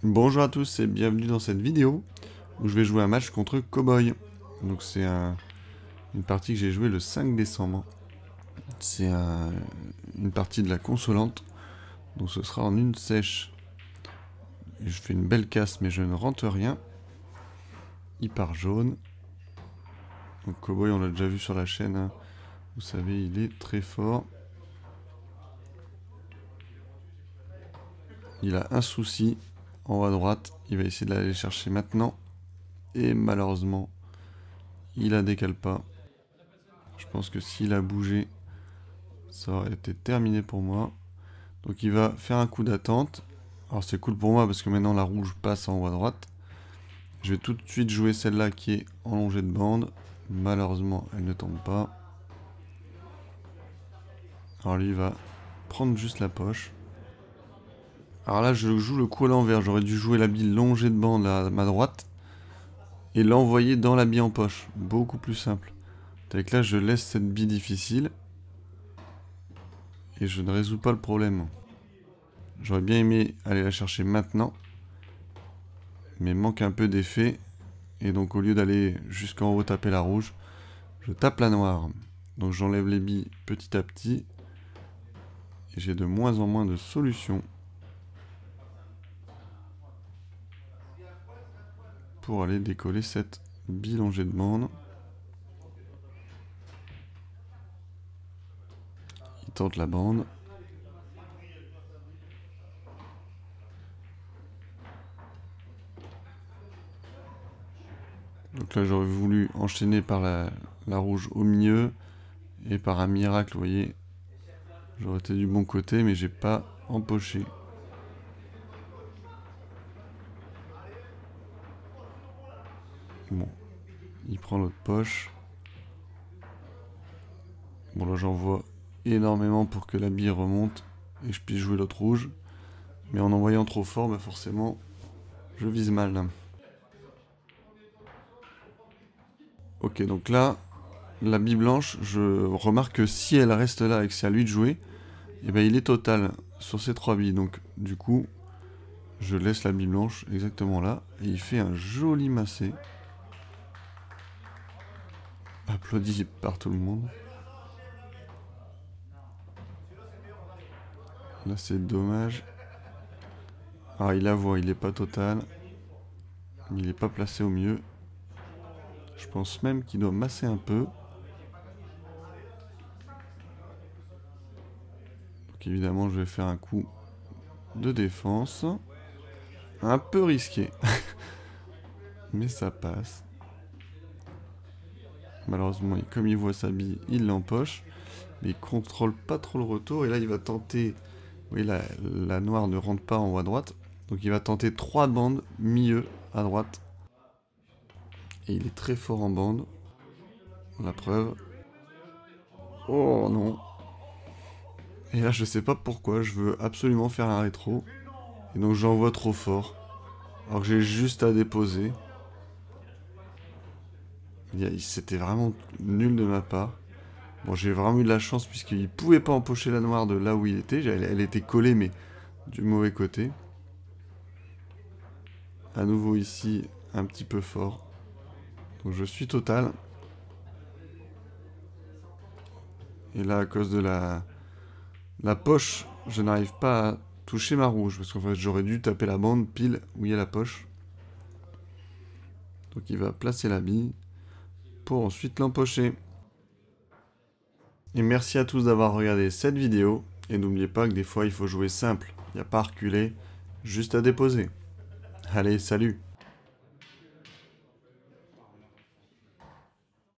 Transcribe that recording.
Bonjour à tous et bienvenue dans cette vidéo où je vais jouer un match contre Cowboy. Donc c'est une partie que j'ai jouée le 5 décembre. C'est une partie de la consolante, donc ce sera en une sèche. Et je fais une belle casse mais je ne rentre rien. Il part jaune. Donc Cowboy on l'a déjà vu sur la chaîne, hein. Vous savez il est très fort. Il a un souci en haut à droite, il va essayer de l'aller chercher maintenant. Et malheureusement, il la décale pas. Je pense que s'il a bougé, ça aurait été terminé pour moi. Donc il va faire un coup d'attente. Alors c'est cool pour moi parce que maintenant la rouge passe en haut à droite. Je vais tout de suite jouer celle-là qui est en longée de bande. Malheureusement, elle ne tombe pas. Alors lui il va prendre juste la poche. Alors là je joue le coup à l'envers. J'aurais dû jouer la bille longée de bande à ma droite et l'envoyer dans la bille en poche. Beaucoup plus simple. Avec là je laisse cette bille difficile et je ne résous pas le problème. J'aurais bien aimé aller la chercher maintenant, mais manque un peu d'effet. Et donc au lieu d'aller jusqu'en haut taper la rouge, je tape la noire. Donc j'enlève les billes petit à petit. Et j'ai de moins en moins de solutions pour aller décoller cette bille longée de bande. Il tente la bande. Donc là j'aurais voulu enchaîner par la rouge au milieu. Et par un miracle, vous voyez, j'aurais été du bon côté, mais j'ai pas empoché. Bon, il prend l'autre poche. Bon là j'envoie énormément pour que la bille remonte et je puisse jouer l'autre rouge. Mais en envoyant trop fort, bah forcément, je vise mal. Ok, donc là, la bille blanche, je remarque que si elle reste là et que c'est à lui de jouer, et ben il est total sur ces 3 billes. Donc du coup, je laisse la bille blanche exactement là. Et il fait un joli massé. Applaudi par tout le monde. Là c'est dommage. Ah il la voit, il est pas total. Il est pas placé au mieux. Je pense même qu'il doit masser un peu. Donc évidemment je vais faire un coup de défense. Un peu risqué. Mais ça passe. Malheureusement, comme il voit sa bille, il l'empoche. Mais il contrôle pas trop le retour. Et là il va tenter... Oui, la noire ne rentre pas en haut à droite. Donc il va tenter 3 bandes, milieu à droite. Et il est très fort en bande. La preuve. Oh non. Et là je sais pas pourquoi, je veux absolument faire un rétro. Et donc j'envoie trop fort. Alors que j'ai juste à déposer. C'était vraiment nul de ma part. Bon, j'ai vraiment eu de la chance puisqu'il pouvait pas empocher la noire de là où il était. Elle était collée mais du mauvais côté. À nouveau ici, un petit peu fort. Donc je suis total. Et là, à cause de la poche, je n'arrive pas à toucher ma rouge. Parce qu'en fait, j'aurais dû taper la bande pile où il y a la poche. Donc il va placer la bille pour ensuite l'empocher. Et merci à tous d'avoir regardé cette vidéo. Et n'oubliez pas que des fois, il faut jouer simple. Il n'y a pas à reculer, juste à déposer. Allez, salut!